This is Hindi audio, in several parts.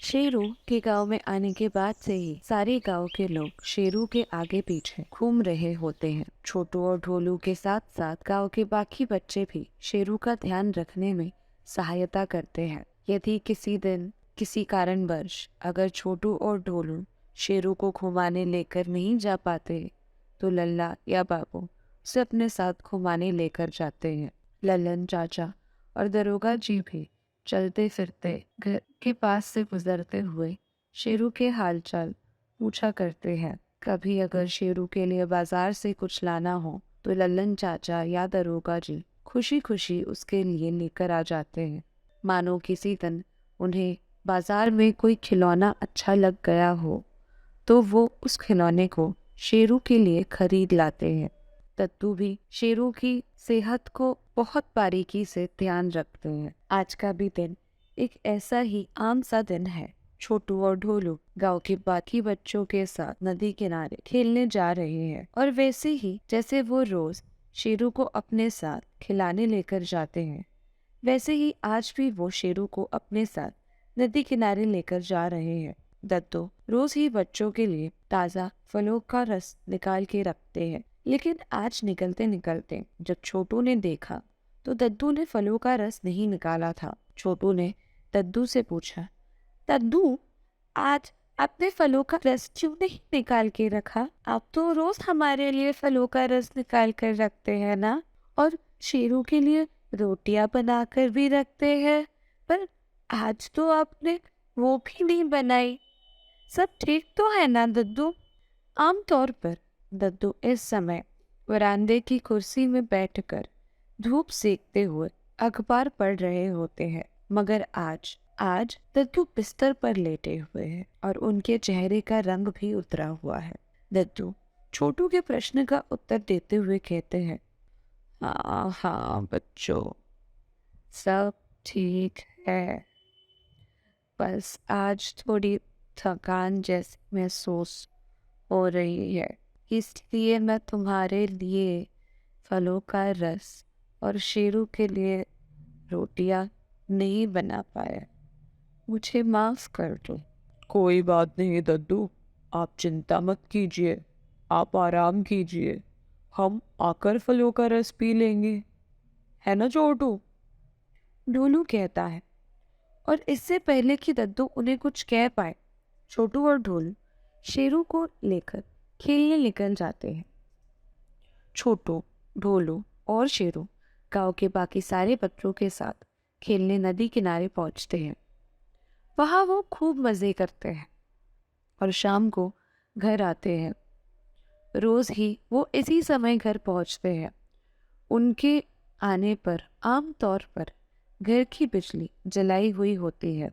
शेरू के गांव में आने के बाद से ही सारे गांव के लोग शेरू के आगे पीछे घूम रहे होते हैं। छोटू और ढोलू के साथ साथ गांव के बाकी बच्चे भी शेरू का ध्यान रखने में सहायता करते हैं। यदि किसी दिन किसी कारणवश अगर छोटू और ढोलू शेरू को घुमाने लेकर नहीं जा पाते तो लल्ला या बाबू उसे अपने साथ घुमाने लेकर जाते हैं। लल्लन चाचा और दरोगा जी भी चलते फिरते घर के पास से गुजरते हुए शेरू के हालचाल पूछा करते हैं। कभी अगर शेरू के लिए बाजार से कुछ लाना हो तो लल्लन चाचा या दरोगा जी खुशी खुशी उसके लिए लेकर आ जाते हैं। मानो किसी दिन उन्हें बाजार में कोई खिलौना अच्छा लग गया हो तो वो उस खिलौने को शेरू के लिए खरीद लाते हैं। दद्दू भी शेरू की सेहत को बहुत बारीकी से ध्यान रखते हैं। आज का भी दिन एक ऐसा ही आम सा दिन है। छोटू और ढोलू गांव के बाकी बच्चों के साथ नदी किनारे खेलने जा रहे हैं और वैसे ही जैसे वो रोज शेरू को अपने साथ खिलाने लेकर जाते हैं, वैसे ही आज भी वो शेरू को अपने साथ नदी किनारे लेकर जा रहे हैं। दद्दू रोज ही बच्चों के लिए ताजा फलों का रस निकाल के रखते हैं, लेकिन आज निकलते निकलते जब छोटू ने देखा तो दद्दू ने फलों का रस नहीं निकाला था। छोटू ने दद्दू से पूछा, दद्दू आज आपने फलों का रस क्यों नहीं निकाल के रखा? आप तो रोज हमारे लिए फलों का रस निकाल कर रखते हैं ना, और शेरू के लिए रोटियां बनाकर भी रखते हैं, पर आज तो आपने वो भी नहीं बनाई। सब ठीक तो है ना दद्दू? आमतौर पर दद्दू इस समय वरांदे की कुर्सी में बैठकर धूप सेकते हुए अखबार पढ़ रहे होते हैं, मगर आज आज दद्दू बिस्तर पर लेटे हुए हैं और उनके चेहरे का रंग भी उतरा हुआ है। दद्दू छोटू के प्रश्न का उत्तर देते हुए कहते हैं, हाँ हाँ बच्चों, सब ठीक है, बस आज थोड़ी थकान जैसी महसूस हो रही है, इसलिए मैं तुम्हारे लिए फलों का रस और शेरू के लिए रोटियां नहीं बना पाया। मुझे माफ कर दो। कोई बात नहीं दद्दू, आप चिंता मत कीजिए, आप आराम कीजिए। हम आकर फलों का रस पी लेंगे, है ना छोटू? ढोलू कहता है, और इससे पहले कि दद्दू उन्हें कुछ कह पाए, छोटू और ढोलू शेरू को लेकर खेलने निकल जाते हैं। छोटू, ढोलू और शेरू गांव के बाकी सारे बच्चों के साथ खेलने नदी किनारे पहुंचते हैं। वहां वो खूब मजे करते हैं और शाम को घर आते हैं। रोज ही वो इसी समय घर पहुंचते हैं। उनके आने पर आम तौर पर घर की बिजली जलाई हुई होती है,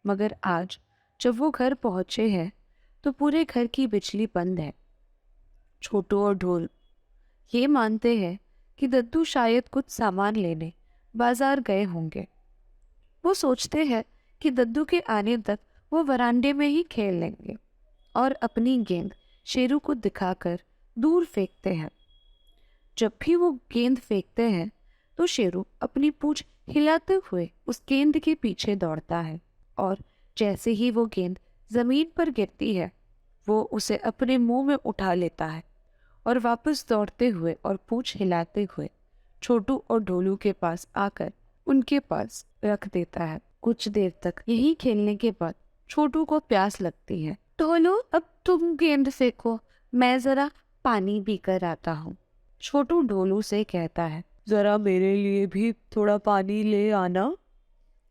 मगर आज जब वो घर पहुंचे हैं तो पूरे घर की बिजली बंद है। छोटू और ढोल ये मानते हैं कि दद्दू शायद कुछ सामान लेने बाजार गए होंगे। वो सोचते हैं कि दद्दू के आने तक वो वरांडे में ही खेल लेंगे और अपनी गेंद शेरू को दिखाकर दूर फेंकते हैं। जब भी वो गेंद फेंकते हैं तो शेरू अपनी पूंछ हिलाते हुए उस गेंद के पीछे दौड़ता है, और जैसे ही वो गेंद जमीन पर गिरती है वो उसे अपने मुंह में उठा लेता है और वापस दौड़ते हुए और पूंछ हिलाते हुए छोटू और ढोलू के पास आकर उनके पास रख देता है। कुछ देर तक यही खेलने के बाद छोटू को प्यास लगती है। ढोलू, अब तुम गेंद फेंको, मैं जरा पानी पीकर आता हूँ। छोटू ढोलू से कहता है, जरा मेरे लिए भी थोड़ा पानी ले आना,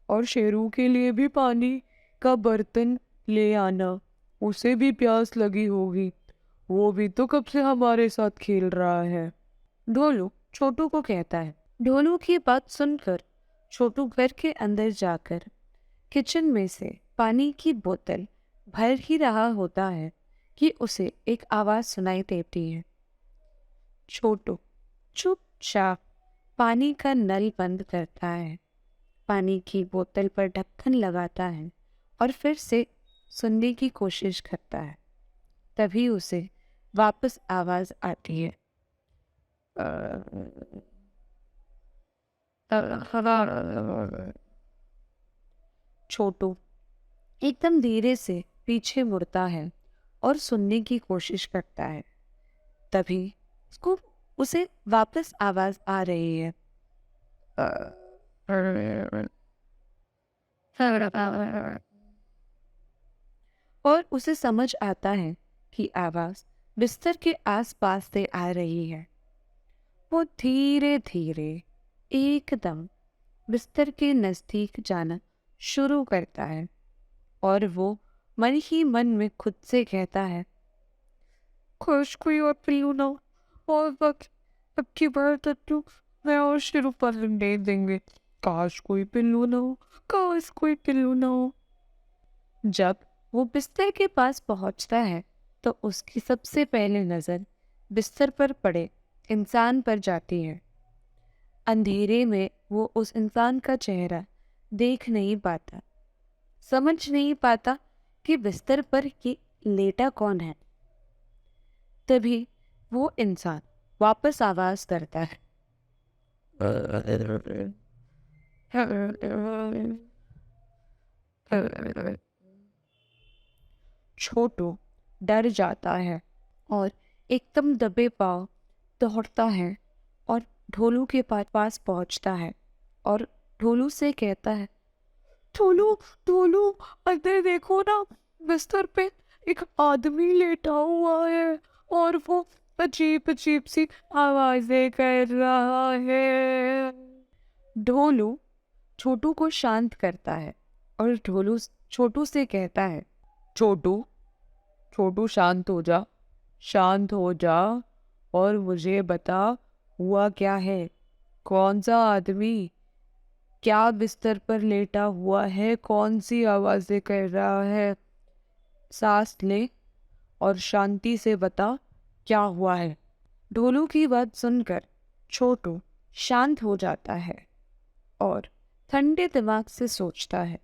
और शेरू के लिए भी पानी का बर्तन ले आना, उसे भी प्यास लगी होगी, वो भी तो कब से हमारे साथ खेल रहा है। ढोलू छोटू को कहता है। ढोलू की बात सुनकर छोटू घर के अंदर जाकर किचन में से पानी की बोतल भर ही रहा होता है कि उसे एक आवाज सुनाई देती है। छोटू चुपचाप पानी का नल बंद करता है, पानी की बोतल पर ढक्कन लगाता है और फिर से सुनने की कोशिश करता है। तभी उसे वापस आवाज आती है, छोटू एकदम धीरे से पीछे मुड़ता है और सुनने की कोशिश करता है। तभी उसको उसे वापस आवाज आ रही है। और उसे समझ आता है कि आवाज बिस्तर के आसपास से आ रही है। वो धीरे धीरे एकदम बिस्तर के नजदीक जाना शुरू करता है और वो मन ही मन में खुद से कहता है, खुश कोई और पिल्लू ना हो, और वक्त अब की बार तू मैं और शुरू पर दे देंगे। काश कोई पिल्लू ना हो, काश कोई पिल्लू ना हो। जब वो बिस्तर के पास पहुंचता है तो उसकी सबसे पहले नजर बिस्तर पर पड़े इंसान पर जाती है। अंधेरे में वो उस इंसान का चेहरा देख नहीं पाता, समझ नहीं पाता कि बिस्तर पर ये लेटा कौन है। तभी वो इंसान वापस आवाज करता है। छोटू डर जाता है और एकदम दबे पांव दौड़ता है और ढोलू के पास पहुंचता है और ढोलू से कहता है, ढोलू ढोलू अंदर देखो ना, बिस्तर पे एक आदमी लेटा हुआ है और वो अजीब अजीब सी आवाजें कर रहा है। ढोलू छोटू को शांत करता है और ढोलू छोटू से कहता है, छोटू, छोटू शांत हो जा, शांत हो जा और मुझे बता हुआ क्या है? कौन सा आदमी क्या बिस्तर पर लेटा हुआ है? कौन सी आवाजें कर रहा है? सांस ले और शांति से बता क्या हुआ है। ढोलू की बात सुनकर छोटू शांत हो जाता है और ठंडे दिमाग से सोचता है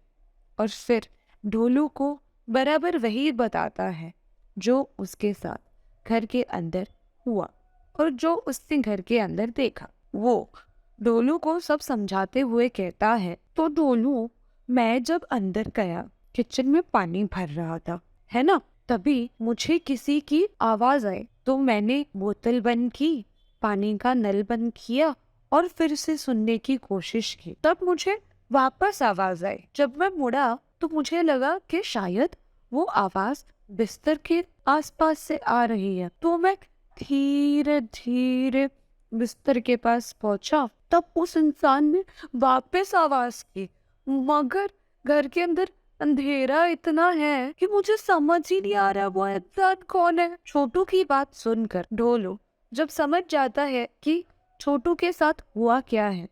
और फिर ढोलू को बराबर वही बताता है जो उसके साथ घर के अंदर हुआ और जो उसने घर के अंदर देखा। वो ढोलू को सब समझाते हुए कहता है, तो ढोलू मैं जब अंदर गया किचन में पानी भर रहा था, है ना, तभी मुझे किसी की आवाज आई तो मैंने बोतल बंद की, पानी का नल बंद किया और फिर से सुनने की कोशिश की। तब मुझे वापस आवाज आई। जब मैं मुड़ा तो मुझे लगा कि शायद वो आवाज बिस्तर के आसपास से आ रही है, तो मैं धीरे धीरे बिस्तर के पास पहुंचा। तब उस इंसान ने वापस आवाज की, मगर घर के अंदर अंधेरा इतना है कि मुझे समझ ही नहीं आ रहा वो इंसान कौन है। छोटू की बात सुनकर ढोलू जब समझ जाता है कि छोटू के साथ हुआ क्या है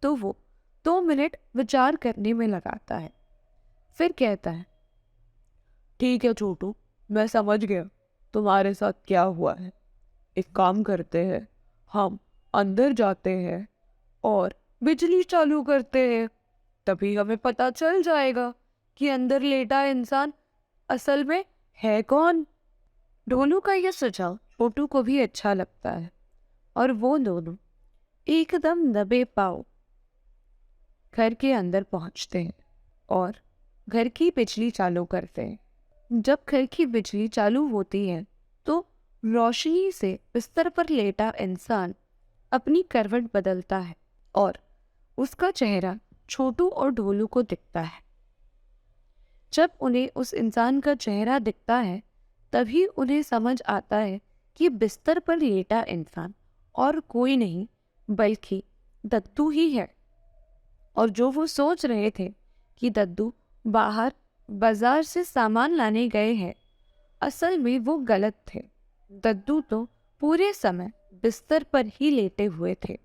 तो वो 2 मिनट विचार करने में लगाता है। फिर कहता है, ठीक है छोटू, मैं समझ गया तुम्हारे साथ क्या हुआ है। एक काम करते हैं, हम अंदर जाते हैं और बिजली चालू करते हैं, तभी हमें पता चल जाएगा कि अंदर लेटा इंसान असल में है कौन। ढोलू का यह सुझाव छोटू को भी अच्छा लगता है और वो दोनों एकदम दबे पाव घर के अंदर पहुंचते हैं और घर की बिजली चालू करते हैं। जब घर की बिजली चालू होती है तो रोशनी से बिस्तर पर लेटा इंसान अपनी करवट बदलता है और उसका चेहरा छोटू और ढोलू को दिखता है। जब उन्हें उस इंसान का चेहरा दिखता है तभी उन्हें समझ आता है कि बिस्तर पर लेटा इंसान और कोई नहीं बल्कि दद्दू ही है। और जो वो सोच रहे थे कि दद्दू बाहर बाजार से सामान लाने गए हैं, असल में वो गलत थे। दद्दू तो पूरे समय बिस्तर पर ही लेटे हुए थे।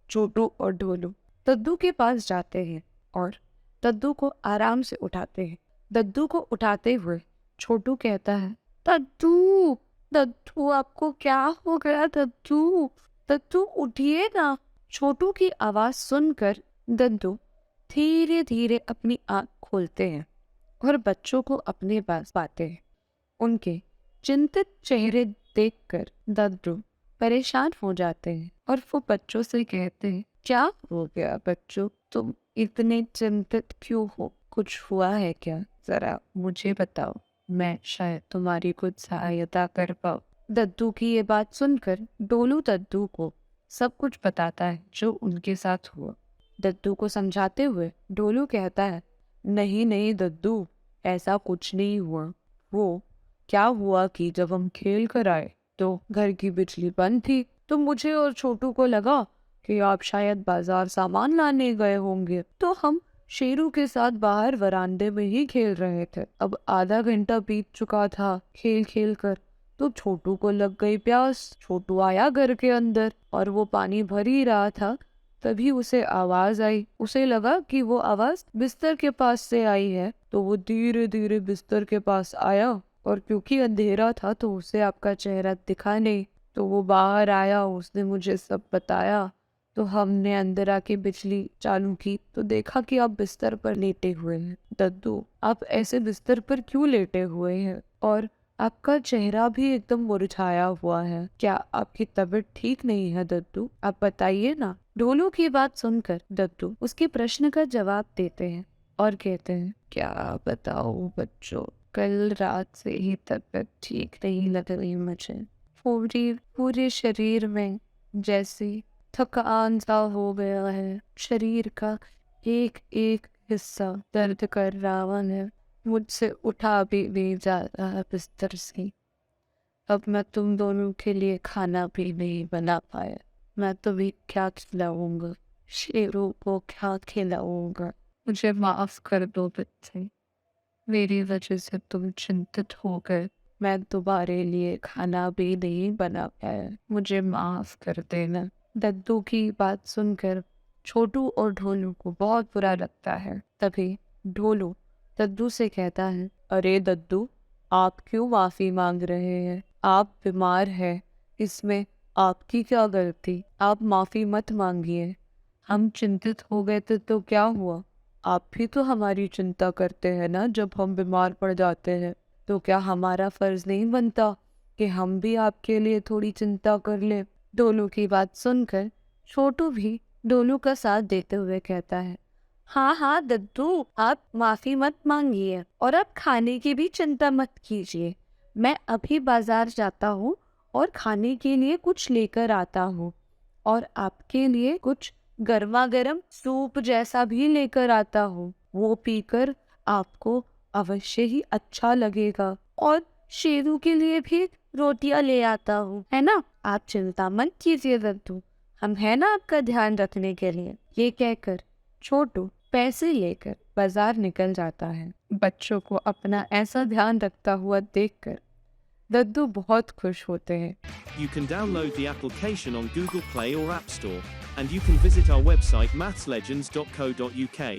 छोटू और ढोलू दद्दू के पास जाते हैं और दद्दू को आराम से उठाते हैं। दद्दू को उठाते हुए छोटू कहता है, दद्दू दद्दू आपको क्या हो गया? दद्दू दद्दू उठिए ना। छोटू की आवाज सुनकर दद्दू धीरे धीरे अपनी आंख खोलते हैं और बच्चों को अपने पास पाते हैं। उनके चिंतित चेहरे देखकर दद्दू परेशान हो जाते हैं और वो बच्चों से कहते हैं, क्या हो गया बच्चों, तुम इतने चिंतित क्यों हो? कुछ हुआ है क्या? जरा मुझे बताओ, मैं शायद तुम्हारी कुछ सहायता कर पाऊँ। दद्दू की ये बात सुनकर डोलू दद्दू को सब कुछ बताता है जो उनके साथ हुआ। दद्दू को समझाते हुए डोलू कहता है, नहीं नहीं दद्दू, ऐसा कुछ नहीं हुआ। वो क्या हुआ कि जब हम खेल कर आए तो घर की बिजली बंद थी, तो मुझे और छोटू को लगा कि आप शायद बाजार सामान लाने गए होंगे, तो हम शेरू के साथ बाहर वरांडे में ही खेल रहे थे। अब आधा घंटा बीत चुका था खेल खेल कर, तो छोटू को लग गई प्यास। छोटू आया घर के अंदर और वो पानी भर ही रहा था, तभी उसे आवाज आई। उसे लगा कि वो आवाज बिस्तर के पास से आई है, तो वो धीरे धीरे बिस्तर के पास आया, और क्योंकि अंधेरा था तो उसे आपका चेहरा दिखा नहीं। तो वो बाहर आया, उसने मुझे सब बताया। तो हमने अंदर आके बिजली चालू की तो देखा कि आप बिस्तर पर लेटे हुए हैं। दद्दू, आप ऐसे बिस्तर पर क्यों लेटे हुए हैं? और आपका चेहरा भी एकदम मुरझाया हुआ है। क्या आपकी तबीयत ठीक नहीं है दद्दू? आप बताइए ना। डोलू की बात सुनकर दद्दू उसके प्रश्न का जवाब देते हैं और कहते हैं, क्या बताओ बच्चों, कल रात से ही तबीयत ठीक नहीं लग रही मुझे। पूरे शरीर में जैसी थकान सा हो गया है। शरीर का एक एक हिस्सा दर्द कर रहा है। मुझसे उठा भी नहीं जा रहा बिस्तर से। अब मैं तुम दोनों के लिए खाना भी नहीं बना पाया। मैं तुम्हें क्या खिलाऊंगा? शेरों को क्या खिलाऊंगा? मुझे माफ कर दो बच्चे, मेरी वजह से तुम चिंतित हो गए। मैं तुम्हारे लिए खाना भी नहीं बना पाया, मुझे माफ कर देना। दद्दू की बात सुनकर छोटू और ढोलू को बहुत बुरा लगता है। तभी ढोलू दद्दू से कहता है, अरे दद्दू, आप क्यों माफी मांग रहे हैं? आप बीमार हैं, इसमें आपकी क्या गलती? आप माफी मत मांगिए। हम चिंतित हो गए थे तो क्या हुआ? आप भी तो हमारी चिंता करते हैं ना जब हम बीमार पड़ जाते हैं। तो क्या हमारा फर्ज नहीं बनता कि हम भी आपके लिए थोड़ी चिंता कर ले? डोलू की बात सुनकर छोटू भी डोलू का साथ देते हुए कहता है, हाँ हाँ दद्दू, आप माफी मत मांगिए और आप खाने की भी चिंता मत कीजिए। मैं अभी बाजार जाता हूँ और खाने के लिए कुछ लेकर आता हूँ, और आपके लिए कुछ गर्मा गर्म सूप जैसा भी लेकर आता हूँ। वो पीकर आपको अवश्य ही अच्छा लगेगा। और शेरू के लिए भी रोटियां ले आता हूँ, है ना? आप चिंता मत कीजिए दद्दू, हम है ना आपका ध्यान रखने के लिए। ये कहकर छोटू पैसे लेकर बाजार निकल जाता है। बच्चों को अपना ऐसा ध्यान रखता हुआ देखकर दद्दू बहुत खुश होते हैं। You can download the application on Google Play or App Store, and you can visit our website mathslegends.co.uk.